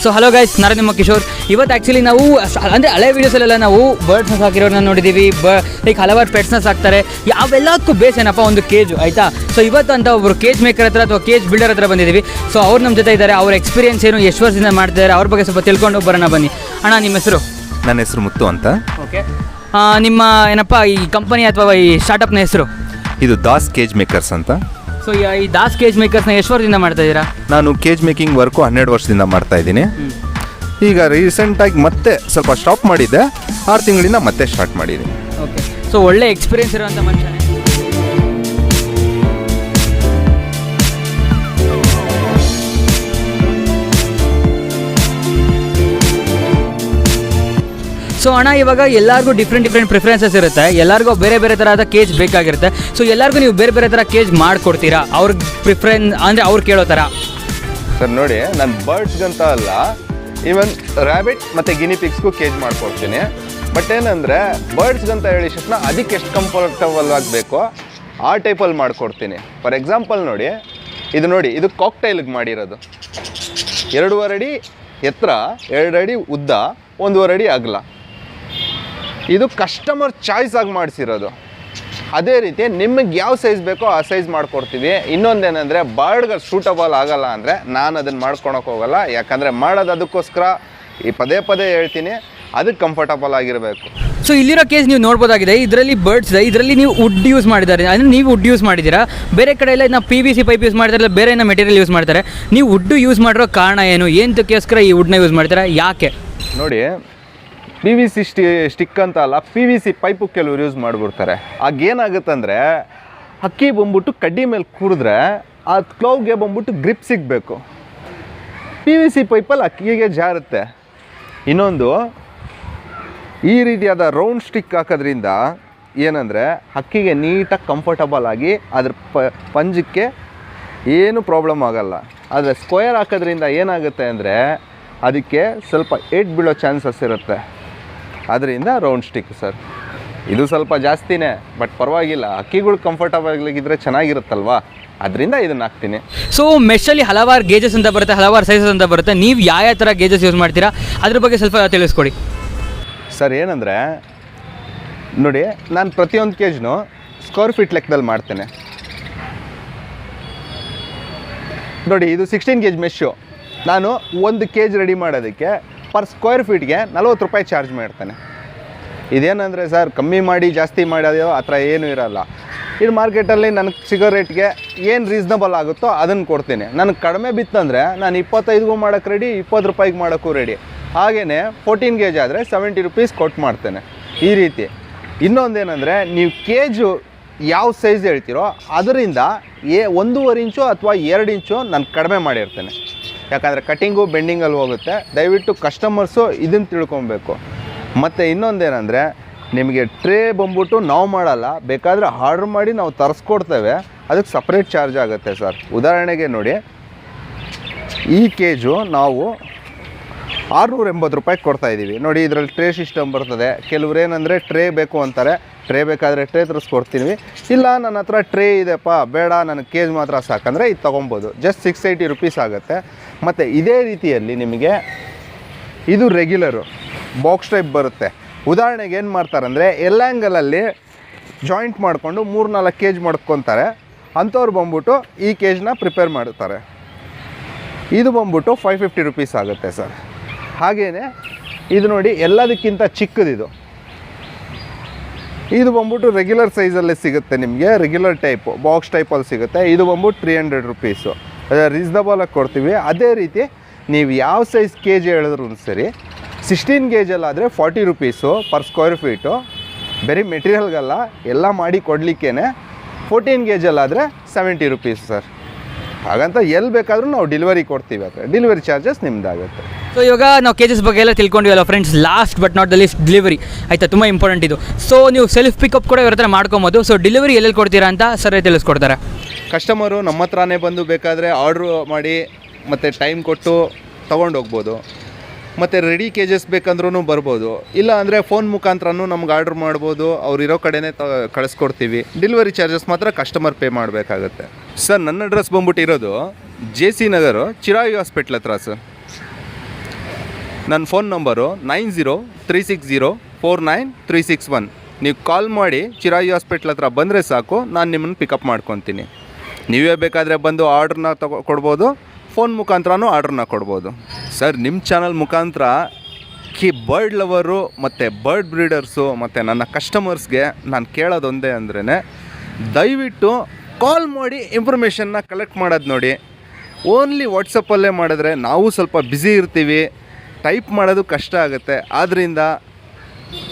So hello guys, ನಾನು ನಿಮ್ಮ ಕಿಶೋರ್. ಇವತ್ತು ಆ್ಯಕ್ಚುಲಿ ನಾವು ಅಂದರೆ ಹಳೆ ವೀಡಿಯೋಸಲ್ಲೆಲ್ಲ ನಾವು ಬರ್ಡ್ಸ್ನ ಸಾಕಿರೋರನ್ನ ನೋಡಿದ್ದೀವಿ. ಲೈಕ್ ಹಲವಾರು ಪೆಟ್ಸ್ನ ಸಾಕ್ತಾರೆ. ಯಾವೆಲ್ಲದಕ್ಕೂ ಬೇಸ್ ಏನಪ್ಪ ಒಂದು ಕೇಜು, ಆಯಿತಾ. ಸೊ ಇವತ್ತು ಅಂತ ಒಬ್ಬರು ಕೇಜ್ ಮೇಕರ್ ಹತ್ರ ಅಥವಾ ಕೇಜ್ ಬಿಲ್ಡರ್ ಹತ್ರ ಬಂದಿದ್ದೀವಿ. ಸೊ ಅವ್ರು ನಮ್ಮ ಜೊತೆ ಇದ್ದಾರೆ. ಅವ್ರ ಎಕ್ಸ್ಪೀರಿಯನ್ಸ್ ಏನು, ಎಷ್ಟು ವರ್ಷದಿಂದ ಮಾಡ್ತಿದ್ದಾರೆ, ಅವ್ರ ಬಗ್ಗೆ ಸ್ವಲ್ಪ ತಿಳ್ಕೊಂಡು ಬರೋಣ ಬನ್ನಿ. ಅಣ್ಣ, ನಿಮ್ಮ ಹೆಸರು? ನನ್ನ ಹೆಸರು ಮುತ್ತು ಅಂತ. ಓಕೆ, ನಿಮ್ಮ ಏನಪ್ಪ ಈ ಕಂಪನಿ ಅಥವಾ ಈ ಸ್ಟಾರ್ಟಪ್ನ ಹೆಸರು? ಇದು ದಾಸ್ ಕೇಜ್ ಮೇಕರ್ಸ್ ಅಂತ. ಸೊ ಈ ದಾಸ್ ಕೇಜ್ ಮೇಕರ್ಸ್ನ ಎಷ್ಟು ವರ್ಷದಿಂದ ಮಾಡ್ತಾ ಇದ್ದೀರಾ? ನಾನು ಕೇಜ್ ಮೇಕಿಂಗ್ ವರ್ಕು 12 ವರ್ಷದಿಂದ ಮಾಡ್ತಾ ಇದ್ದೀನಿ. ಈಗ ರೀಸೆಂಟಾಗಿ ಮತ್ತೆ ಸ್ವಲ್ಪ ಸ್ಟಾಪ್ ಮಾಡಿದ್ದೆ, 6 ತಿಂಗಳಿಂದ ಮತ್ತೆ ಸ್ಟಾರ್ಟ್ ಮಾಡಿದ್ದೀನಿ. ಓಕೆ, ಸೊ ಒಳ್ಳೆ ಎಕ್ಸ್ಪೀರಿಯನ್ಸ್ ಇರುವಂಥ ಮನುಷ್ಯನೇ. ಸೊ ಅಣ್ಣ, ಇವಾಗ ಎಲ್ಲರಿಗೂ ಡಿಫ್ರೆಂಟ್ ಪ್ರಿಫರೆನ್ಸಸ್ ಇರುತ್ತೆ. ಎಲ್ಲರಿಗೂ ಬೇರೆ ಬೇರೆ ಥರದ ಕೇಜ್ ಬೇಕಾಗಿರುತ್ತೆ. ಸೊ ಎಲ್ಲರಿಗೂ ನೀವು ಬೇರೆ ಬೇರೆ ಥರ ಕೇಜ್ ಮಾಡಿಕೊಡ್ತೀರಾ? ಅವ್ರಿಗೆ ಪ್ರಿಫರೆನ್ಸ್ ಅಂದರೆ ಅವ್ರು ಕೇಳೋ ಥರ? ಸರ್ ನೋಡಿ, ನಾನು ಬರ್ಡ್ಸ್ಗಂತ ಅಲ್ಲ, ಈವನ್ ರ್ಯಾಬಿಟ್ ಮತ್ತು ಗಿನಿಪಿಕ್ಸ್ಗೂ ಕೇಜ್ ಮಾಡ್ಕೊಡ್ತೀನಿ. ಬಟ್ ಏನಂದರೆ ಬರ್ಡ್ಸ್ಗಂತ ಹೇಳಿ ತಕ್ಷಣ ಅದಕ್ಕೆ ಎಷ್ಟು ಕಂಫರ್ಟಬಲ್ ಆಗಬೇಕೋ ಆ ಟೈಪಲ್ಲಿ ಮಾಡಿಕೊಡ್ತೀನಿ. ಫಾರ್ ಎಕ್ಸಾಂಪಲ್ ನೋಡಿ, ಇದು ಕಾಕ್ಟೈಲ್ಗೆ ಮಾಡಿರೋದು. 2.5 ಅಡಿ ಎತ್ತರ, 2 ಅಡಿ ಉದ್ದ, 1.5 ಅಡಿ ಅಗಲ. ಇದು ಕಸ್ಟಮರ್ ಚಾಯ್ಸ್ ಆಗಿ ಮಾಡಿಸಿರೋದು. ಅದೇ ರೀತಿ ನಿಮಗೆ ಯಾವ ಸೈಜ್ ಬೇಕೋ ಆ ಸೈಜ್ ಮಾಡಿಕೊಡ್ತೀವಿ. ಇನ್ನೊಂದೇನೆಂದರೆ ಬರ್ಡ್ಗೆ ಸೂಟಬಲ್ ಆಗಲ್ಲ ಅಂದರೆ ನಾನು ಅದನ್ನು ಮಾಡ್ಕೊಳಕ್ಕೆ ಹೋಗಲ್ಲ. ಯಾಕಂದರೆ ಮಾಡೋದು ಅದಕ್ಕೋಸ್ಕರ ಈ ಪದೇ ಹೇಳ್ತೀನಿ, ಅದಕ್ಕೆ ಕಂಫರ್ಟಬಲ್ ಆಗಿರಬೇಕು. ಸೊ ಇಲ್ಲಿರೋ ಕೇಸ್ ನೀವು ನೋಡ್ಬೋದಾಗಿದೆ. ಇದರಲ್ಲಿ ಬರ್ಡ್ಸ್ ಇದೆ, ಇದರಲ್ಲಿ ನೀವು ವುಡ್ ಯೂಸ್ ಮಾಡಿದ್ದಾರೆ. ಅಂದರೆ ನೀವು ವುಡ್ ಯೂಸ್ ಮಾಡಿದ್ದೀರಾ. ಬೇರೆ ಕಡೆ ಎಲ್ಲ ನಾವು PVC ಪೈಪ್ ಯೂಸ್ ಮಾಡ್ತಾರೆ, ಬೇರೆ ಏನೋ ಮೆಟೀರಿಯಲ್ ಯೂಸ್ ಮಾಡ್ತಾರೆ. ನೀವು ವುಡ್ ಯೂಸ್ ಮಾಡಿರೋ ಕಾರಣ ಏನು? ಏನಕ್ಕೋಸ್ಕರ ಈ ವುಡ್ನ ಯೂಸ್ ಮಾಡ್ತಾರೆ, ಯಾಕೆ? ನೋಡಿ, PVC ಸ್ಟಿಕ್ ಅಂತ ಅಲ್ಲ, PVC ಪೈಪು ಕೆಲವರು ಯೂಸ್ ಮಾಡಿಬಿಡ್ತಾರೆ. ಆಗೇನಾಗುತ್ತಂದರೆ ಹಕ್ಕಿ ಬಂದ್ಬಿಟ್ಟು ಕಡ್ಡಿ ಮೇಲೆ ಕೂರಿದ್ರೆ ಆ ಕ್ಲೌಗೆ ಬಂದ್ಬಿಟ್ಟು ಗ್ರಿಪ್ ಸಿಗಬೇಕು. PVC ಪೈಪಲ್ಲಿ ಹಕ್ಕಿಗೆ ಜಾರುತ್ತೆ. ಇನ್ನೊಂದು, ಈ ರೀತಿಯಾದ ರೌಂಡ್ ಸ್ಟಿಕ್ ಹಾಕೋದ್ರಿಂದ ಏನಂದರೆ ಹಕ್ಕಿಗೆ ನೀಟಾಗಿ ಕಂಫರ್ಟಬಲ್ ಆಗಿ ಅದ್ರ ಪಂಜಕ್ಕೆ ಏನು ಪ್ರಾಬ್ಲಮ್ ಆಗೋಲ್ಲ. ಆದರೆ ಸ್ಕ್ವೇರ್ ಹಾಕೋದ್ರಿಂದ ಏನಾಗುತ್ತೆ ಅಂದರೆ ಅದಕ್ಕೆ ಸ್ವಲ್ಪ ಏಟ್ ಬೀಳೋ ಚಾನ್ಸಸ್ ಇರುತ್ತೆ. ಅದರಿಂದ ರೌಂಡ್ ಸ್ಟಿಕ್ ಸರ್. ಇದು ಸ್ವಲ್ಪ ಜಾಸ್ತಿನೇ, ಬಟ್ ಪರವಾಗಿಲ್ಲ, ಹಕ್ಕಿಗಳು ಕಂಫರ್ಟಬಲ್ ಆಗಿದ್ದರೆ ಚೆನ್ನಾಗಿರುತ್ತಲ್ವಾ, ಅದರಿಂದ ಇದನ್ನು ಹಾಕ್ತೀನಿ. ಸೊ ಮೆಶಲ್ಲಿ ಹಲವಾರು ಗೇಜಸ್ ಅಂತ ಬರುತ್ತೆ, ಹಲವಾರು ಸೈಜಸ್ ಅಂತ ಬರುತ್ತೆ. ನೀವು ಯಾವ ಥರ ಗೇಜಸ್ ಯೂಸ್ ಮಾಡ್ತೀರಾ, ಅದ್ರ ಬಗ್ಗೆ ಸ್ವಲ್ಪ ತಿಳಿಸ್ಕೊಡಿ ಸರ್. ಏನಂದರೆ ನೋಡಿ, ನಾನು ಪ್ರತಿಯೊಂದು ಕೇಜ್ನು ಸ್ಕ್ವೇರ್ ಫೀಟ್ ಲೆಕ್ಕದಲ್ಲಿ ಮಾಡ್ತೇನೆ. ನೋಡಿ, ಇದು 16 gauge ಮೆಶ್ಶು. ನಾನು 1 kg ರೆಡಿ ಮಾಡೋದಕ್ಕೆ ಪರ್ ಸ್ಕ್ವೇರ್ ಫೀಟ್ಗೆ 40 ರೂಪಾಯಿ ಚಾರ್ಜ್ ಮಾಡ್ತೇನೆ. ಇದೇನಂದರೆ ಸರ್, ಕಮ್ಮಿ ಮಾಡಿ ಜಾಸ್ತಿ ಮಾಡೋದು ಆ ಥರ ಏನೂ ಇರೋಲ್ಲ. ಇದು ಮಾರ್ಕೆಟಲ್ಲಿ ನನಗೆ ಸಿಗೋ ರೇಟ್ಗೆ ಏನು ರೀಸ್ನಬಲ್ ಆಗುತ್ತೋ ಅದನ್ನು ಕೊಡ್ತೀನಿ. ನನಗೆ ಕಡಿಮೆ ಬಿತ್ತಂದರೆ ನಾನು 25ಗೂ ಮಾಡೋಕ್ಕೆ ರೆಡಿ, 20 ರೂಪಾಯಿಗೆ ಮಾಡೋಕ್ಕೂ ರೆಡಿ. ಹಾಗೆಯೇ 14 kg ಆದರೆ 70 ರೂಪೀಸ್ ಕೊಟ್ಟು ಮಾಡ್ತೇನೆ. ಈ ರೀತಿ. ಇನ್ನೊಂದೇನೆಂದರೆ, ನೀವು ಕೇಜು ಯಾವ ಸೈಜ್ ಹೇಳ್ತೀರೋ ಅದರಿಂದ 1.5 ಇಂಚು ಅಥವಾ 2 ಇಂಚು ನಾನು ಕಡಿಮೆ ಮಾಡಿರ್ತೇನೆ. ಯಾಕಂದರೆ ಕಟ್ಟಿಂಗು ಬೆಂಡಿಂಗಲ್ಲಿ ಹೋಗುತ್ತೆ. ದಯವಿಟ್ಟು ಕಸ್ಟಮರ್ಸು ಇದನ್ನು ತಿಳ್ಕೊಬೇಕು. ಮತ್ತು ಇನ್ನೊಂದೇನೆಂದರೆ, ನಿಮಗೆ ಟ್ರೇ ಬಂದ್ಬಿಟ್ಟು ನಾವು ಮಾಡಲ್ಲ, ಬೇಕಾದರೆ ಆರ್ಡ್ರ್ ಮಾಡಿ ನಾವು ತರಿಸ್ಕೊಡ್ತೇವೆ. ಅದಕ್ಕೆ ಸಪ್ರೇಟ್ ಚಾರ್ಜ್ ಆಗುತ್ತೆ ಸರ್. ಉದಾಹರಣೆಗೆ ನೋಡಿ, ಈ ಕೇಜು ನಾವು 680 ರೂಪಾಯಿಗೆ ಕೊಡ್ತಾಯಿದ್ದೀವಿ. ನೋಡಿ, ಇದರಲ್ಲಿ ಟ್ರೇ ಸಿಸ್ಟಮ್ ಬರ್ತದೆ. ಕೆಲವ್ರು ಏನಂದರೆ ಟ್ರೇ ಬೇಕು ಅಂತಾರೆ. ಟ್ರೇ ಬೇಕಾದರೆ ಟ್ರೇ ತರಿಸ್ಕೊಡ್ತೀವಿ. ಇಲ್ಲ ನನ್ನ ಹತ್ರ ಟ್ರೇ ಇದೆಪ್ಪ, ಬೇಡ ನನಗೆ ಕೇಜ್ ಮಾತ್ರ ಸಾಕಂದರೆ ಇದು ತೊಗೊಬೋದು. ಜಸ್ಟ್ 680 ರೂಪೀಸ್ ಆಗುತ್ತೆ. ಮತ್ತು ಇದೇ ರೀತಿಯಲ್ಲಿ ನಿಮಗೆ ಇದು ರೆಗ್ಯುಲರು ಬಾಕ್ಸ್ ಟೈಪ್ ಬರುತ್ತೆ. ಉದಾಹರಣೆಗೆ ಏನು ಮಾಡ್ತಾರಂದರೆ, ಎಲ್ಲ ಆ್ಯಂಗಲಲ್ಲಿ ಜಾಯಿಂಟ್ ಮಾಡಿಕೊಂಡು 3-4 ಕೇಜ್ ಮಾಡ್ಕೊತಾರೆ. ಅಂಥವ್ರು ಬಂದ್ಬಿಟ್ಟು ಈ ಕೇಜ್ನ ಪ್ರಿಪೇರ್ ಮಾಡ್ತಾರೆ. ಇದು ಬಂದ್ಬಿಟ್ಟು 550 ರೂಪೀಸ್ ಆಗುತ್ತೆ ಸರ್. ಹಾಗೆಯೇ ಇದು ನೋಡಿ, ಎಲ್ಲದಕ್ಕಿಂತ ಚಿಕ್ಕದಿದು. ಇದು ಬಂದ್ಬಿಟ್ಟು ರೆಗ್ಯುಲರ್ ಸೈಜಲ್ಲೇ ಸಿಗುತ್ತೆ ನಿಮಗೆ. ರೆಗ್ಯುಲರ್ ಟೈಪು ಬಾಕ್ಸ್ ಟೈಪಲ್ಲಿ ಸಿಗುತ್ತೆ. ಇದು ಬಂದ್ಬಿಟ್ಟು 300 ರೂಪೀಸು. ರೀಸ್ನಬಲಾಗಿ ಕೊಡ್ತೀವಿ. ಅದೇ ರೀತಿ ನೀವು ಯಾವ ಸೈಜ್ ಕೇಜ್ ಹೇಳಿದ್ರು ಸರಿ, 16 gaugeಲ್ಲಾದರೆ 40 ರೂಪೀಸು ಪರ್ ಸ್ಕ್ವೇರ್ ಫೀಟು. ಬರೀ ಮೆಟೀರಿಯಲ್ಗಲ್ಲ, ಎಲ್ಲ ಮಾಡಿ ಕೊಡಲಿಕ್ಕೇ 14 gaugeಲ್ಲಾದರೆ 70 ರೂಪೀಸ್ ಸರ್. ಹಾಗಂತ ಎಲ್ಲಿ ಬೇಕಾದರೂ ನಾವು ಡೆಲಿವರಿ ಕೊಡ್ತೀವಿ. ಆದರೆ ಡೆಲಿವರಿ ಚಾರ್ಜಸ್ ನಿಮ್ಮದಾಗುತ್ತೆ. ಸೊ ಇವಾಗ ನಾವು ಕೇಜಸ್ ಬಗ್ಗೆ ಎಲ್ಲ ತಿಳ್ಕೊಂಡಿವಲ್ಲ friends. Last but not the least, delivery ಆಯಿತಾ, ತುಂಬ ಇಂಪಾರ್ಟೆಂಟ್ ಇದು. ಸೊ ನೀವು ಸೆಲ್ಫ್ ಪಿಕಪ್ ಕೂಡ ಇವ್ರ ಹತ್ರ ಮಾಡ್ಕೊಬೋದು. ಸೊ ಡೆಲಿವರಿ ಎಲ್ಲೆಲ್ಲಿ ಕೊಡ್ತೀರಾ ಅಂತ ಸರ್ ತಿಳಿಸ್ಕೊಡ್ತಾರೆ. ಕಸ್ಟಮರು ನಮ್ಮ ಹತ್ರನೇ ಬಂದು ಬೇಕಾದರೆ ಆರ್ಡ್ರು ಮಾಡಿ ಮತ್ತು ಟೈಮ್ ಕೊಟ್ಟು ತೊಗೊಂಡೋಗ್ಬೋದು. ಮತ್ತು ರೆಡಿ ಕೇಜಸ್ ಬೇಕಂದ್ರೂ ಬರ್ಬೋದು. ಇಲ್ಲ ಅಂದರೆ ಫೋನ್ ಮುಖಾಂತರನೂ ನಮ್ಗೆ ಆರ್ಡ್ರ್ ಮಾಡ್ಬೋದು. ಅವ್ರು ಇರೋ ಕಡೆನೇ ಕಳಿಸ್ಕೊಡ್ತೀವಿ. ಡೆಲಿವರಿ ಚಾರ್ಜಸ್ ಮಾತ್ರ ಕಸ್ಟಮರ್ ಪೇ ಮಾಡಬೇಕಾಗತ್ತೆ. ಸರ್, ನನ್ನ ಅಡ್ರೆಸ್ ಬಂದ್ಬಿಟ್ಟು ಇರೋದು JC ನಗರ ಚಿರಾಯು ಹಾಸ್ಪಿಟ್ಲ್ ಹತ್ರ ಸರ್. ನನ್ನ ಫೋನ್ ನಂಬರು 9036049361. ನೀವು ಕಾಲ್ ಮಾಡಿ ಚಿರಾಯಿ ಹಾಸ್ಪಿಟ್ಲ್ ಹತ್ರ ಬಂದರೆ ಸಾಕು, ನಾನು ನಿಮ್ಮನ್ನು ಪಿಕಪ್ ಮಾಡ್ಕೊತೀನಿ. ನೀವೇ ಬೇಕಾದರೆ ಬಂದು ಆರ್ಡ್ರನ್ನ ಕೊಡ್ಬೋದು, ಫೋನ್ ಮುಖಾಂತರನೂ ಆರ್ಡ್ರನ್ನ ಕೊಡ್ಬೋದು. ಸರ್, ನಿಮ್ಮ ಚಾನಲ್ ಮುಖಾಂತರ ಬರ್ಡ್ ಲವರು ಮತ್ತು ಬರ್ಡ್ ಬ್ರೀಡರ್ಸು ಮತ್ತು ನನ್ನ ಕಸ್ಟಮರ್ಸ್ಗೆ ನಾನು ಕೇಳೋದೊಂದೇ ಅಂದ್ರೇ, ದಯವಿಟ್ಟು ಕಾಲ್ ಮಾಡಿ ಇನ್ಫಾರ್ಮೇಷನ್ನ ಕಲೆಕ್ಟ್ ಮಾಡೋದು ನೋಡಿ. ಓನ್ಲಿ ವಾಟ್ಸಪ್ಪಲ್ಲೇ ಮಾಡಿದ್ರೆ ನಾವು ಸ್ವಲ್ಪ ಬ್ಯುಸಿ ಇರ್ತೀವಿ, ಟೈಪ್ ಮಾಡೋದು ಕಷ್ಟ ಆಗುತ್ತೆ. ಆದ್ದರಿಂದ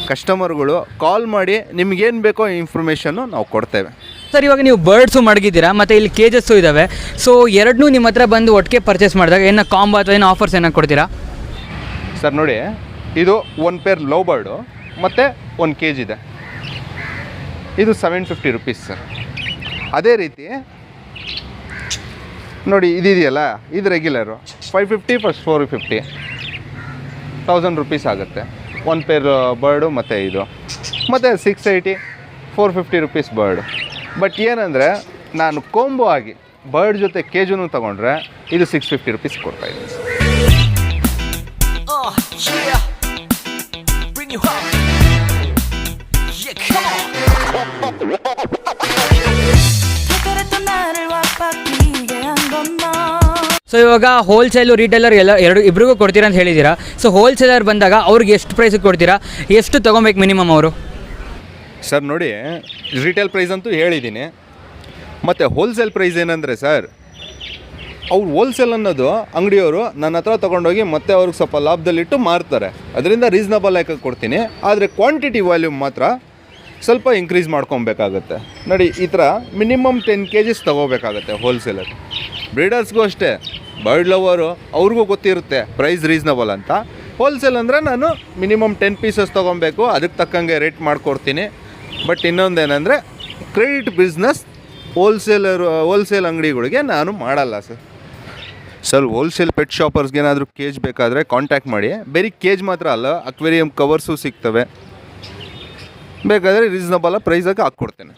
ಕಸ್ಟಮರ್ಗಳು ಕಾಲ್ ಮಾಡಿ ನಿಮಗೇನು ಬೇಕೋ ಇನ್ಫಾರ್ಮೇಷನ್ನು ನಾವು ಕೊಡ್ತೇವೆ. ಸರ್, ಇವಾಗ ನೀವು ಬರ್ಡ್ಸು ಮಡಗಿದ್ದೀರಾ ಮತ್ತು ಇಲ್ಲಿ ಕೇಜಸ್ಸು ಇದ್ದಾವೆ. ಸೊ ಎರಡನ್ನೂ ನಿಮ್ಮ ಹತ್ರ ಬಂದು ಒಟ್ಟಿಗೆ ಪರ್ಚೇಸ್ ಮಾಡಿದಾಗ ಏನೋ ಕಾಂಬೋ ಅಥವಾ ಏನೋ ಆಫರ್ಸ್ ಏನೋ ಕೊಡ್ತೀರಾ? ಸರ್ ನೋಡಿ, ಇದು 1 ಪೇರ್ ಲವ್ ಬರ್ಡು ಮತ್ತು 1 ಕೇಜ್ ಇದೆ. ಇದು 750 ರುಪೀಸ್ ಸರ್. ಅದೇ ರೀತಿ ನೋಡಿ, ಇದೆಯಲ್ಲ, ಇದು ರೆಗ್ಯುಲರು 550 + 450 1000 ರುಪೀಸ್ ಆಗುತ್ತೆ 1 ಪೇರ್ ಬರ್ಡು ಮತ್ತು ಇದು. ಮತ್ತು 680 450 ರುಪೀಸ್ ಬರ್ಡು. ಬಟ್ ಏನಂದರೆ, ನಾನು ಕೊಂಬೋ ಆಗಿ ಬರ್ಡ್ ಜೊತೆ ಕೇಜನ್ನು ತೊಗೊಂಡ್ರೆ ಇದು 650 ರುಪೀಸ್ ಕೊಡ್ತಾಯಿದ್ದೀನಿ ಸರ್. ಸೊ ಇವಾಗ ಹೋಲ್ಸೇಲು ರಿಟೇಲರ್ ಇಬ್ಬರಿಗೂ ಕೊಡ್ತೀರಾ ಅಂತ ಹೇಳಿದ್ದೀರಾ. ಸೊ ಹೋಲ್ಸೇಲರ್ ಬಂದಾಗ ಅವ್ರಿಗೆ ಎಷ್ಟು ಪ್ರೈಸಿಗೆ ಕೊಡ್ತೀರಾ, ಎಷ್ಟು ತೊಗೊಬೇಕು ಮಿನಿಮಮ್ ಅವರು? ಸರ್ ನೋಡಿ, ರಿಟೇಲ್ ಪ್ರೈಸ್ ಅಂತೂ ಹೇಳಿದ್ದೀನಿ. ಮತ್ತು ಹೋಲ್ಸೇಲ್ ಪ್ರೈಸ್ ಏನಂದರೆ ಸರ್, ಅವ್ರು ಹೋಲ್ಸೇಲ್ ಅನ್ನೋದು ಅಂಗಡಿಯವರು ನನ್ನ ಹತ್ರ ತೊಗೊಂಡೋಗಿ ಮತ್ತೆ ಅವ್ರಿಗೆ ಸ್ವಲ್ಪ ಲಾಭದಲ್ಲಿಟ್ಟು ಮಾರ್ತಾರೆ. ಅದರಿಂದ ರೀಸನಬಲ್ ಆಗಿ ಕೊಡ್ತೀನಿ. ಆದರೆ ಕ್ವಾಂಟಿಟಿ ವಾಲ್ಯೂಮ್ ಮಾತ್ರ ಸ್ವಲ್ಪ ಇನ್ಕ್ರೀಸ್ ಮಾಡ್ಕೊಬೇಕಾಗುತ್ತೆ. ನೋಡಿ, ಈ ಥರ ಮಿನಿಮಮ್ 10 kgs ತೊಗೋಬೇಕಾಗತ್ತೆ ಹೋಲ್ಸೇಲರ್. ಬ್ರೀಡರ್ಸ್ಗೂ ಅಷ್ಟೇ, ಬರ್ಡ್ ಲವರು ಅವ್ರಿಗೂ ಗೊತ್ತಿರುತ್ತೆ ಪ್ರೈಸ್ ರೀಸನಬಲ್ ಅಂತ. ಹೋಲ್ಸೇಲ್ ಅಂದರೆ ನಾನು ಮಿನಿಮಮ್ 10 ಪೀಸಸ್ ತೊಗೊಬೇಕು, ಅದಕ್ಕೆ ತಕ್ಕಂಗೆ ರೇಟ್ ಮಾಡಿಕೊಡ್ತೀನಿ. ಬಟ್ ಇನ್ನೊಂದೇನೆಂದರೆ, ಕ್ರೆಡಿಟ್ ಬಿಸ್ನೆಸ್ ಹೋಲ್ಸೇಲ್ ಅಂಗಡಿಗಳಿಗೆ ನಾನು ಮಾಡಲ್ಲ ಸರ್. ಹೋಲ್ಸೇಲ್ ಪೆಟ್ ಶಾಪರ್ಸ್ಗೆ ಏನಾದರೂ ಕೇಜ್ ಬೇಕಾದರೆ ಕಾಂಟ್ಯಾಕ್ಟ್ ಮಾಡಿ. ಬರೀ ಕೇಜ್ ಮಾತ್ರ ಅಲ್ಲ, ಅಕ್ವೇರಿಯಂ ಕವರ್ಸು ಸಿಗ್ತವೆ. ಬೇಕಾದರೆ ರೀಸನಬಲ್ ಪ್ರೈಸಾಗಿ ಹಾಕ್ಕೊಡ್ತೇನೆ.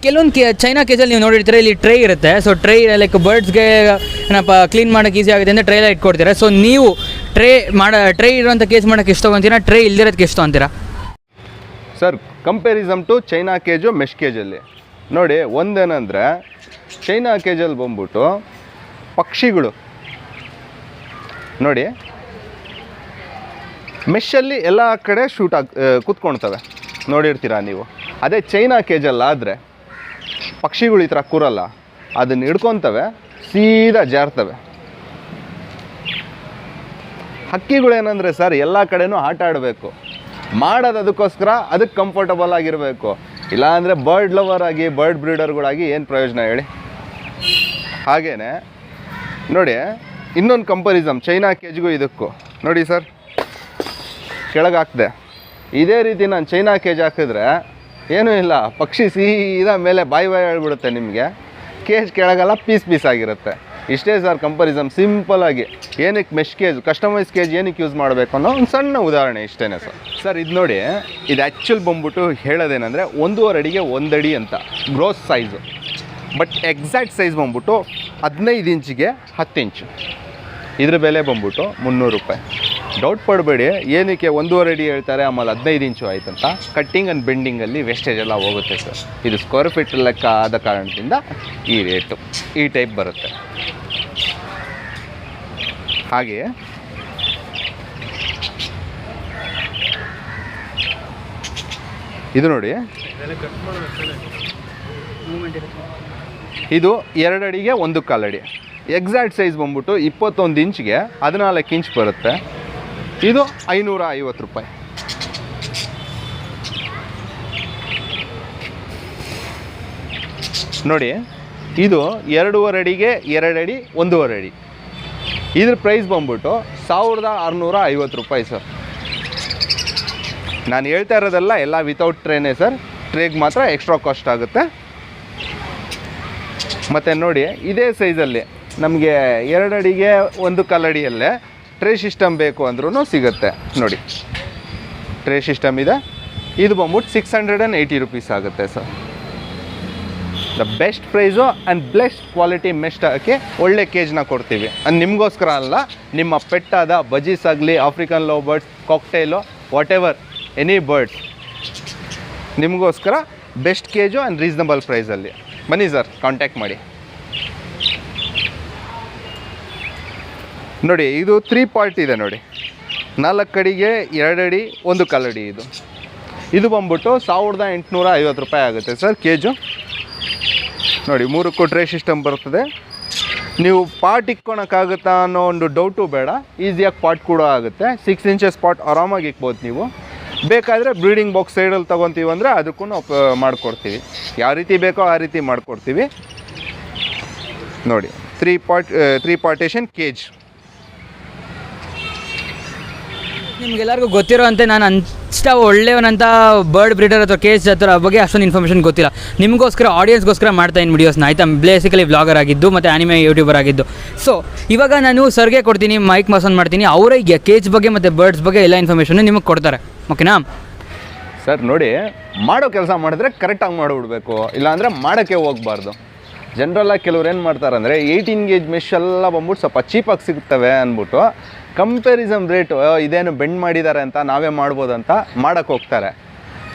ಕೆಲವೊಂದು ಚೈನಾ ಕೇಜಲ್ಲಿ ನೀವು ನೋಡಿರ್ತೀರ, ಇಲ್ಲಿ ಟ್ರೈ ಇರುತ್ತೆ. ಸೊ ಟ್ರೈ ಲೈಕ್ ಬರ್ಡ್ಸ್ಗೆ ಏನಪ್ಪ ಕ್ಲೀನ್ ಮಾಡೋಕ್ಕೆ ಈಸಿ ಆಗುತ್ತೆ ಅಂತ ಟ್ರೈಲ ಇಟ್ಕೊಡ್ತೀರಾ. ಸೊ ನೀವು ಟ್ರೈ ಇರೋಂಥ ಕೇಜ್ ಮಾಡೋಕ್ಕೆ ಎಷ್ಟು ತೊಗೊತೀರಾ, ಟ್ರೈ ಇಲ್ದಿರೋದಕ್ಕೆ ಎಷ್ಟು ತೊಗೊತೀರಾ? Sir, comparison to China cage mesh ಕೇಜಲ್ಲಿ ನೋಡಿ, ಒಂದೇನೆಂದರೆ ಚೈನಾ ಕೇಜಲ್ಲಿ ಬಂದ್ಬಿಟ್ಟು ಪಕ್ಷಿಗಳು ನೋಡಿ, ಮೆಷಲ್ಲಿ ಎಲ್ಲ ಕಡೆ ಕೂತ್ಕೊಳ್ತವೆ, ನೋಡಿರ್ತೀರ ನೀವು. ಅದೇ ಚೈನಾ ಕೇಜಲ್ಲಾದರೆ ಪಕ್ಷಿಗಳು ಈ ಥರ ಕೂರಲ್ಲ, ಅದನ್ನು ಹಿಡ್ಕೊತವೆ, ಸೀದಾ ಜಾರ್ತವೆ. ಹಕ್ಕಿಗಳೇನೆಂದರೆ ಸರ್, ಎಲ್ಲ ಕಡೆನೂ ಆಟ ಆಡಬೇಕು, ಮಾಡೋದು ಅದಕ್ಕೋಸ್ಕರ, ಅದಕ್ಕೆ ಕಂಫರ್ಟಬಲ್ ಆಗಿರಬೇಕು. ಇಲ್ಲಾಂದರೆ ಬರ್ಡ್ ಲವರ್ ಆಗಿ ಬರ್ಡ್ ಬ್ರೀಡರ್ಗಳಾಗಿ ಏನು ಪ್ರಯೋಜನ ಹೇಳಿ? ಹಾಗೆಯೇ ನೋಡಿ, ಇನ್ನೊಂದು ಕಂಪ್ಯಾರಿಸಮ್ ಚೈನಾ ಕೇಜ್ಗೂ ಇದಕ್ಕೂ ನೋಡಿ ಸರ್, ಕೆಳಗೆ ಹಾಕಿದೆ. ಇದೇ ರೀತಿ ನಾನು ಚೈನಾ ಕೇಜ್ ಹಾಕಿದ್ರೆ ಏನೂ ಇಲ್ಲ, ಪಕ್ಷಿ ಸೀದಾ ಮೇಲೆ ಬಾಯಿ ಹೇಳ್ಬಿಡುತ್ತೆ ನಿಮಗೆ. ಕೇಜ್ ಕೆಳಗೆಲ್ಲ ಪೀಸ್ ಆಗಿರುತ್ತೆ. ಇಷ್ಟೇ ಸರ್ ಕಂಪ್ಯಾರಿಸಮ್, ಸಿಂಪಲ್ಲಾಗಿ. ಏನಕ್ಕೆ ಮೆಶ್ ಕೇಜ್, ಕಸ್ಟಮೈಸ್ ಕೇಜ್ ಏನಕ್ಕೆ ಯೂಸ್ ಮಾಡಬೇಕು ಅನ್ನೋ ಒಂದು ಸಣ್ಣ ಉದಾಹರಣೆ ಇಷ್ಟೇ ಸರ್. ಇದು ನೋಡಿ, ಇದು ಆ್ಯಕ್ಚುಲ್ ಬಂದ್ಬಿಟ್ಟು ಹೇಳೋದೇನೆಂದರೆ 1.5 ಅಡಿಗೆ 1 ಅಡಿ ಅಂತ gross size. But exact size ಬಂದ್ಬಿಟ್ಟು 15 ಇಂಚಿಗೆ 10 ಇಂಚು. ಇದ್ರ ಬೆಲೆ ಬಂದ್ಬಿಟ್ಟು 300 ರೂಪಾಯಿ. ಡೌಟ್ ಪಡಬೇಡಿ, ಏನಕ್ಕೆ 1.5 ಅಡಿ ಹೇಳ್ತಾರೆ, ಆಮೇಲೆ 15 ಇಂಚು ಆಯ್ತಂತ. ಕಟ್ಟಿಂಗ್ ಆ್ಯಂಡ್ ಬೆಂಡಿಂಗಲ್ಲಿ ವೇಸ್ಟೇಜ್ ಎಲ್ಲ ಹೋಗುತ್ತೆ ಸರ್. ಇದು ಸ್ಕ್ವೇರ್ ಫೀಟ್ ಲೆಕ್ಕ ಆದ ಕಾರಣದಿಂದ ಈ ರೇಟು ಈ ಟೈಪ್ ಬರುತ್ತೆ. ಹಾಗೆಯೇ ಇದು ನೋಡಿ, ಇದು 2 ಅಡಿಗೆ 1.25 ಅಡಿ. ಎಕ್ಸಾಕ್ಟ್ ಸೈಜ್ ಬಂದ್ಬಿಟ್ಟು 21 ಇಂಚ್ಗೆ 14 ಇಂಚ್ ಬರುತ್ತೆ. ಇದು 550 ರೂಪಾಯಿ. ನೋಡಿ, ಇದು 2.5 ಅಡಿಗೆ 2 ಅಡಿ 1.5 ಅಡಿ. ಇದ್ರ ಪ್ರೈಸ್ ಬಂದ್ಬಿಟ್ಟು 1650 ರೂಪಾಯಿ ಸರ್. ನಾನು ಹೇಳ್ತಾ ಇರೋದೆಲ್ಲ ಎಲ್ಲ ವಿತೌಟ್ ಟ್ರೇನೇ ಸರ್. ಟ್ರೇಗೆ ಮಾತ್ರ ಎಕ್ಸ್ಟ್ರಾ ಕಾಸ್ಟ್ ಆಗುತ್ತೆ. ಮತ್ತು ನೋಡಿ, ಇದೇ ಸೈಜಲ್ಲಿ ನಮಗೆ 2 ಅಡಿಗೆ 1.25 ಅಡಿಯಲ್ಲೇ ಟ್ರೇ ಸಿಸ್ಟಮ್ ಬೇಕು ಅಂದ್ರೂ ಸಿಗುತ್ತೆ. ನೋಡಿ, ಟ್ರೇ ಸಿಸ್ಟಮ್ ಇದೆ. ಇದು ಬಂದ್ಬಿಟ್ಟು 680 ರೂಪೀಸ್ ಆಗುತ್ತೆ sir. The best price and best quality mesh ಹಾಕಿ ಒಳ್ಳೆ ಕೇಜ್ನ ಕೊಡ್ತೀವಿ. ಅದು ನಿಮಗೋಸ್ಕರ ಅಲ್ಲ, ನಿಮ್ಮ ಪೆಟ್ಟಾದ ಬಜೀಸ್ ಆಗಲಿ, African love birds, cockatiel, what ever any birds, ನಿಮಗೋಸ್ಕರ ಬೆಸ್ಟ್ ಕೇಜು ಆ್ಯಂಡ್ ರೀಸನಬಲ್ ಪ್ರೈಸಲ್ಲಿ. ಬನ್ನಿ ಸರ್, ಕಾಂಟ್ಯಾಕ್ಟ್ ಮಾಡಿ. ನೋಡಿ, ಇದು 3 ಪಾರ್ಟ್ ಇದೆ ನೋಡಿ. 4 ಅಡಿಗೆ 2 ಅಡಿ 1 ಕಾಲಡಿ. ಇದು ಬಂದ್ಬಿಟ್ಟು 1850 ರೂಪಾಯಿ ಆಗುತ್ತೆ ಸರ್ ಕೇಜು. ನೋಡಿ, 3 ಟ್ರೇ ಸಿಸ್ಟಮ್ ಬರ್ತದೆ. ನೀವು ಪಾಟ್ ಇಕ್ಕೊಳಕ್ಕಾಗುತ್ತಾ ಅನ್ನೋ ಒಂದು ಡೌಟು ಬೇಡ, ಈಸಿಯಾಗಿ ಪಾಟ್ ಕೂಡ ಆಗುತ್ತೆ. 6 ಇಂಚಸ್ ಪಾಟ್ ಆರಾಮಾಗಿ ಇಕ್ಬೋದು ನೀವು. ಬೇಕಾದರೆ ಬ್ರೀಡಿಂಗ್ ಬಾಕ್ಸ್ ಸೈಡಲ್ಲಿ ತೊಗೊತೀವಿ ಅಂದರೆ ಅದಕ್ಕೂ ಮಾಡಿಕೊಡ್ತೀವಿ. ಯಾವ ರೀತಿ ಬೇಕೋ ಆ ರೀತಿ ಮಾಡಿಕೊಡ್ತೀವಿ. ನೋಡಿ, 3 ಪಾರ್ಟೇಷನ್ ಕೇಜ್. ನಿಮ್ಗೆಲ್ಲರಿಗೂ ಗೊತ್ತಿರೋಂತೆ ನಾನು ಅಷ್ಟ ಒಳ್ಳೆಯವನಂತ ಬರ್ಡ್ ಬ್ರೀಡರ್ ಅಥವಾ ಕೇಜ್ ಹತ್ರ ಬಗ್ಗೆ ಅಷ್ಟೊಂದು ಇನ್ಫಾರ್ಮೇಷನ್ ಗೊತ್ತಿಲ್ಲ. ನಿಮಗೋಸ್ಕರ ಆಡಿಯನ್ಸ್ಗೋಸ್ಕರ ಮಾಡ್ತಾ ಇದ್ದೀನಿ ವೀಡಿಯೋಸ್ನ, ಆಯಿತಾ. ಬೇಸಿಕಲಿ ವ್ಲಾಗರ್ ಆಗಿದ್ದು ಮತ್ತು ಆನಿಮೆ ಯೂಟ್ಯೂಬರ್ ಆಗಿದ್ದು. ಸೊ ಇವಾಗ ನಾನು ಸರ್ಗೆ ಕೊಡ್ತೀನಿ, ಮೈಕ್ ಮಾಸನ್ ಮಾಡ್ತೀನಿ. ಅವರಿಗೆ ಕೇಜ್ ಬಗ್ಗೆ ಮತ್ತು ಬರ್ಡ್ಸ್ ಬಗ್ಗೆ ಎಲ್ಲ ಇನ್ಫಾರ್ಮೇಷನ್ ನಿಮಗೆ ಕೊಡ್ತಾರೆ, ಓಕೆನಾ ಸರ್? ನೋಡಿ, ಮಾಡೋ ಕೆಲಸ ಮಾಡಿದ್ರೆ ಕರೆಕ್ಟಾಗಿ ಮಾಡಿಬಿಡ್ಬೇಕು, ಇಲ್ಲಾಂದರೆ ಮಾಡೋಕ್ಕೆ ಹೋಗಬಾರ್ದು. ಜನರಲ್ಲಾಗಿ ಕೆಲವ್ರು ಏನು ಮಾಡ್ತಾರೆ ಅಂದರೆ 18 ಗೇಜ್ ಮೆಶ್ ಎಲ್ಲ ಬಂದ್ಬಿಟ್ಟು ಸ್ವಲ್ಪ ಚೀಪಾಗಿ ಸಿಗ್ತವೆ ಅಂದ್ಬಿಟ್ಟು ಕಂಪ್ಯಾರಿಸಮ್ ರೇಟು ಇದೇನು ಬೆಂಡ್ ಮಾಡಿದ್ದಾರೆ ಅಂತ ನಾವೇ ಮಾಡ್ಬೋದು ಅಂತ ಮಾಡೋಕ್ಕೆ ಹೋಗ್ತಾರೆ.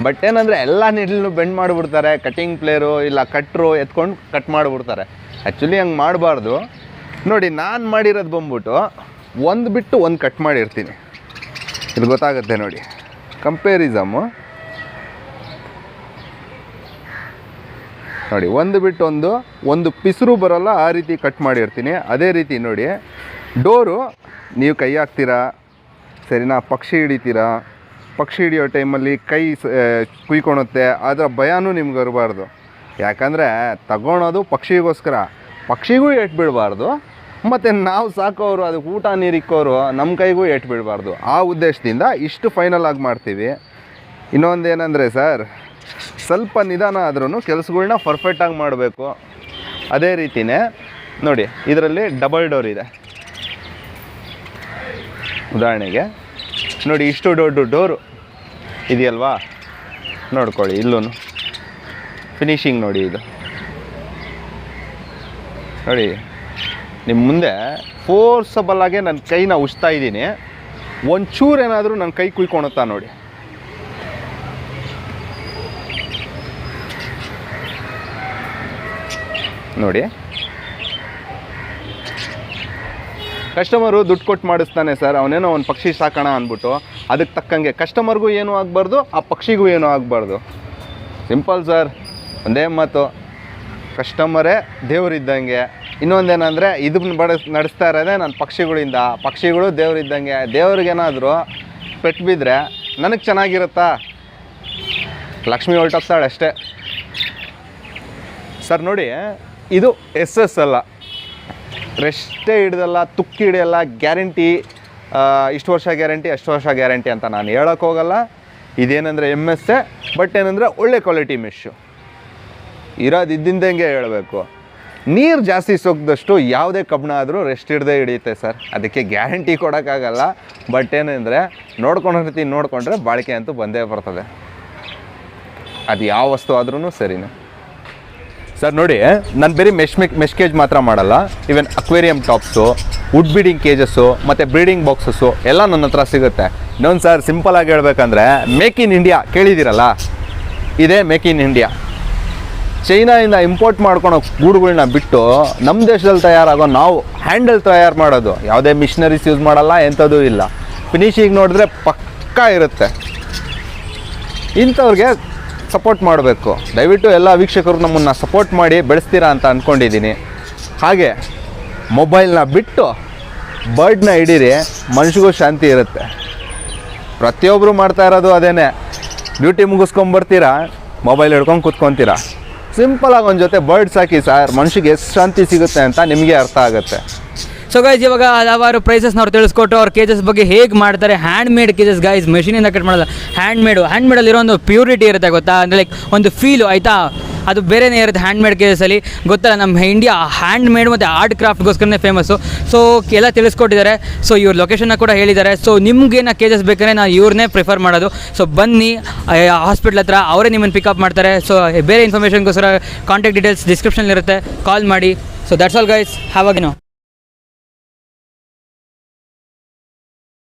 ಬಟ್ ಏನಂದರೆ ಎಲ್ಲ ನಿಡ್ಲೂ ಬೆಂಡ್ ಮಾಡಿಬಿಡ್ತಾರೆ. ಕಟಿಂಗ್ ಪ್ಲೇರು ಇಲ್ಲ ಕಟ್ರು ಎತ್ಕೊಂಡು ಕಟ್ ಮಾಡಿಬಿಡ್ತಾರೆ. ಆ್ಯಕ್ಚುಲಿ ಹಂಗೆ ಮಾಡಬಾರ್ದು. ನೋಡಿ, ನಾನು ಮಾಡಿರೋದು ಬಂದ್ಬಿಟ್ಟು ಒಂದು ಬಿಟ್ಟು ಒಂದು ಕಟ್ ಮಾಡಿರ್ತೀನಿ. ಇದು ಗೊತ್ತಾಗುತ್ತೆ ನೋಡಿ, ಕಂಪ್ಯಾರಿಸಮು ನೋಡಿ. ಒಂದು ಬಿಟ್ಟು ಒಂದು ಪಿಸರು ಬರೋಲ್ಲ, ಆ ರೀತಿ ಕಟ್ ಮಾಡಿರ್ತೀನಿ. ಅದೇ ರೀತಿ ನೋಡಿ, ಡೋರು ನೀವು ಕೈ ಹಾಕ್ತೀರಾ ಸರಿನಾ, ಪಕ್ಷಿ ಹಿಡಿತೀರಾ, ಪಕ್ಷಿ ಹಿಡಿಯೋ ಟೈಮಲ್ಲಿ ಕೈ ಕುಯ್ಕೊಳುತ್ತೆ, ಅದರ ಭಯನೂ ನಿಮ್ಗೆ ಇರಬಾರ್ದು. ಯಾಕಂದರೆ ತಗೊಳೋದು ಪಕ್ಷಿಗೋಸ್ಕರ, ಪಕ್ಷಿಗೂ ಏಟು ಬೀಳಬಾರ್ದು, ಮತ್ತು ನಾವು ಸಾಕೋರು ಅದಕ್ಕೆ ಊಟ ನೀರಿಕ್ಕೋರು ನಮ್ಮ ಕೈಗೂ ಏಟು ಬೀಳಬಾರ್ದು. ಆ ಉದ್ದೇಶದಿಂದ ಇಷ್ಟು ಫೈನಲ್ ಆಗಿ ಮಾಡ್ತೀವಿ. ಇನ್ನೊಂದೇನೆಂದರೆ ಸರ್, ಸ್ವಲ್ಪ ನಿಧಾನ ಆದ್ರೂ ಕೆಲಸಗಳ್ನ ಪರ್ಫೆಕ್ಟಾಗಿ ಮಾಡಬೇಕು. ಅದೇ ರೀತಿಯೇ ನೋಡಿ, ಇದರಲ್ಲಿ ಡಬಲ್ ಡೋರ್ ಇದೆ. ಉದಾಹರಣೆಗೆ ನೋಡಿ, ಇಷ್ಟು ದೊಡ್ಡ ಡೋರು ಇದೆಯಲ್ವಾ, ನೋಡ್ಕೊಳ್ಳಿ. ಇಲ್ಲೂ ಫಿನಿಶಿಂಗ್ ನೋಡಿ, ಇದು ನೋಡಿ ನಿಮ್ಮ ಮುಂದೆ ಫೋರ್ಸಬಲ್ಲಾಗೆ ನನ್ನ ಕೈನ ಉಜ್ತಾ ಇದ್ದೀನಿ. ಒಂಚೂರು ಏನಾದರೂ ನನ್ನ ಕೈ ಕುಯ್ಕೊಳುತ್ತಾ ನೋಡಿ. ನೋಡಿ, ಕಸ್ಟಮರು ದುಡ್ಡು ಕೊಟ್ಟು ಮಾಡಿಸ್ತಾನೆ ಸರ್, ಅವನೇನೋ ಒಂದು ಪಕ್ಷಿ ಸಾಕೋಣ ಅಂದ್ಬಿಟ್ಟು ಅದಕ್ಕೆ ತಕ್ಕಂಗೆ ಕಸ್ಟಮರ್ಗೂ ಏನೂ ಆಗಬಾರ್ದು, ಆ ಪಕ್ಷಿಗೂ ಏನೂ ಆಗಬಾರ್ದು. ಸಿಂಪಲ್ ಸರ್, ಒಂದೇ ಮಾತು, ಕಸ್ಟಮರೇ ದೇವರಿದ್ದಂಗೆ. ಇನ್ನೊಂದೇನೆಂದರೆ ಇದನ್ನ ನಡೆಸ್ತಾ ಇರೋದೇ ನನ್ನ ಪಕ್ಷಿಗಳಿಂದ, ಪಕ್ಷಿಗಳು ದೇವರಿದ್ದಂಗೆ. ದೇವ್ರಿಗೇನಾದರೂ ಪೆಟ್ಟು ಬಿದ್ದರೆ ನನಗೆ ಚೆನ್ನಾಗಿರುತ್ತಾ? ಲಕ್ಷ್ಮಿ ಹೊರಟೋಗ್ತಾಳೆ ಅಷ್ಟೇ. ಸರ್ ನೋಡಿ, ಇದು SS ಅಲ್ಲ, ರೆಸ್ಟೇ ಹಿಡ್ದಲ್ಲ, ತುಕ್ಕಿ ಹಿಡಿಯಲ್ಲ, ಗ್ಯಾರಂಟಿ ಇಷ್ಟು ವರ್ಷ ಗ್ಯಾರಂಟಿ ಅಷ್ಟು ವರ್ಷ ಗ್ಯಾರಂಟಿ ಅಂತ ನಾನು ಹೇಳೋಕ್ಕೆ ಹೋಗಲ್ಲ. ಇದೇನೆಂದರೆ MS, ಬಟ್ ಏನಂದರೆ ಒಳ್ಳೆ ಕ್ವಾಲಿಟಿ ಮೆಶ್ಶು ಇರೋದು ಇದ್ದಿಂದಂಗೆ ಹೇಳಬೇಕು. ನೀರು ಜಾಸ್ತಿ ಸೋಕಿದಷ್ಟು ಯಾವುದೇ ಕಬ್ಬಣ ಆದರೂ ರೆಸ್ಟ್ ಹಿಡ್ದೇ ಹಿಡಿಯುತ್ತೆ ಸರ್, ಅದಕ್ಕೆ ಗ್ಯಾರಂಟಿ ಕೊಡೋಕ್ಕಾಗಲ್ಲ. ಬಟ್ ಏನಂದರೆ ನೋಡಿಕೊಂಡ್ರೆ ಬಾಳಿಕೆ ಅಂತೂ ಬಂದೇ ಬರ್ತದೆ, ಅದು ಯಾವ ವಸ್ತು ಆದ್ರೂ ಸರಿನೇ. ಸರ್ ನೋಡಿ, ನಾನು ಬರೀ ಮೆಶ್ ಕೇಜ್ ಮಾತ್ರ ಮಾಡಲ್ಲ, even aquarium tops, wood beading cages ಮತ್ತು ಬ್ರೀಡಿಂಗ್ ಬಾಕ್ಸಸ್ಸು ಎಲ್ಲ ನನ್ನ ಹತ್ರ ಸಿಗುತ್ತೆ. ಇನ್ನೊಂದು ಸರ್, ಸಿಂಪಲಾಗಿ ಹೇಳ್ಬೇಕಂದ್ರೆ ಮೇಕ್ ಇನ್ ಇಂಡಿಯಾ ಕೇಳಿದ್ದೀರಲ್ಲ, ಇದೇ ಮೇಕ್ ಇನ್ ಇಂಡಿಯಾ. ಚೈನಾಯಿಂದ ಇಂಪೋರ್ಟ್ ಮಾಡ್ಕೊಳೋ ಗೂಡುಗಳನ್ನ ಬಿಟ್ಟು ನಮ್ಮ ದೇಶದಲ್ಲಿ ತಯಾರಾಗೋ ನಾವು ಹ್ಯಾಂಡಲ್ ತಯಾರು ಮಾಡೋದು. ಯಾವುದೇ ಮಿಷನರೀಸ್ ಯೂಸ್ ಮಾಡಲ್ಲ, ಎಂಥದ್ದು ಇಲ್ಲ. ಫಿನಿಶಿಂಗ್ ನೋಡಿದ್ರೆ ಪಕ್ಕಾ ಇರುತ್ತೆ. ಇಂಥವ್ರಿಗೆ ಸಪೋರ್ಟ್ ಮಾಡಬೇಕು. ದಯವಿಟ್ಟು ಎಲ್ಲ ವೀಕ್ಷಕರು ನಮ್ಮನ್ನು ಸಪೋರ್ಟ್ ಮಾಡಿ ಬೆಳೆಸ್ತೀರಾ ಅಂತ ಅಂದ್ಕೊಂಡಿದ್ದೀನಿ. ಹಾಗೆ ಮೊಬೈಲ್ನ ಬಿಟ್ಟು ಬರ್ಡ್ನ ಹಿಡೀರಿ, ಮನುಷ್ಯಗೂ ಶಾಂತಿ ಇರುತ್ತೆ. ಪ್ರತಿಯೊಬ್ಬರು ಮಾಡ್ತಾ ಇರೋದು ಅದೇನೆ. ಡ್ಯೂಟಿ ಮುಗಿಸ್ಕೊಂಬರ್ತೀರಾ, ಮೊಬೈಲ್ ಹಿಡ್ಕೊಂಡು ಕೂತ್ಕೊತೀರಾ. ಸಿಂಪಲಾಗಿ ಒಂದು ಜೊತೆ ಬರ್ಡ್ಸ್ ಹಾಕಿ ಸರ್, ಮನುಷ್ಯಗೆ ಎಷ್ಟು ಶಾಂತಿ ಸಿಗುತ್ತೆ ಅಂತ ನಿಮಗೆ ಅರ್ಥ ಆಗುತ್ತೆ. ಸೊ ಗೈಸ್, ಇವಾಗ ಹಲವಾರು ಪ್ರೈಸಸ್ನ ಅವ್ರು ತಿಳಿಸ್ಕೊಟ್ಟು ಅವ್ರ ಕೇಜಸ್ ಬಗ್ಗೆ ಹೇಗೆ ಮಾಡ್ತಾರೆ. ಹ್ಯಾಂಡ್ ಮೇಡ್ ಕೇಜಸ್ ಗೈಸ್, ಮೆಷಿನಿಂದ ಕಟ್ ಮಾಡೋಲ್ಲ, ಹ್ಯಾಂಡ್ ಮೇಡಲ್ಲಿರೋ ಒಂದು ಪ್ಯೂರಿಟಿ ಇರುತ್ತೆ ಗೊತ್ತಾ, ಅಂದರೆ ಲೈಕ್ ಒಂದು ಫೀಲು, ಆಯಿತಾ. ಅದು ಬೇರೆನೇ ಇರುತ್ತೆ ಹ್ಯಾಂಡ್ ಮೇಡ್ ಕೇಜಸಲ್ಲಿ. ಗೊತ್ತಲ್ಲ ನಮ್ಮ ಇಂಡಿಯಾ ಹ್ಯಾಂಡ್ ಮೇಡ್ ಮತ್ತು ಆರ್ಟ್ ಕ್ರಾಫ್ಟ್ಗೋಸ್ಕರನೇ ಫೇಮಸ್ಸು. ಸೊ ಎಲ್ಲ ತಿಳಿಸ್ಕೊಟ್ಟಿದ್ದಾರೆ. ಸೊ ಇವ್ರ ಲೊಕೇಶನ್ನ ಕೂಡ ಹೇಳಿದ್ದಾರೆ. ಸೊ ನಿಮಗೇನು ಕೇಜಸ್ ಬೇಕಾದ್ರೆ ನಾವು ಇವ್ರನ್ನೇ ಪ್ರಿಫರ್ ಮಾಡೋದು. ಸೊ ಬನ್ನಿ ಹಾಸ್ಪಿಟ್ಲ್ ಹತ್ರ, ಅವರೇ ನಿಮ್ಮನ್ನು ಪಿಕಪ್ ಮಾಡ್ತಾರೆ. ಸೊ ಬೇರೆ ಇನ್ಫಾರ್ಮೇಷನ್ಗೋಸ್ಕರ ಕಾಂಟ್ಯಾಕ್ಟ್ ಡೀಟೇಲ್ಸ್ ಡಿಸ್ಕ್ರಿಪ್ಷನಲ್ಲಿರುತ್ತೆ, ಕಾಲ್ ಮಾಡಿ. So that's all guys, have a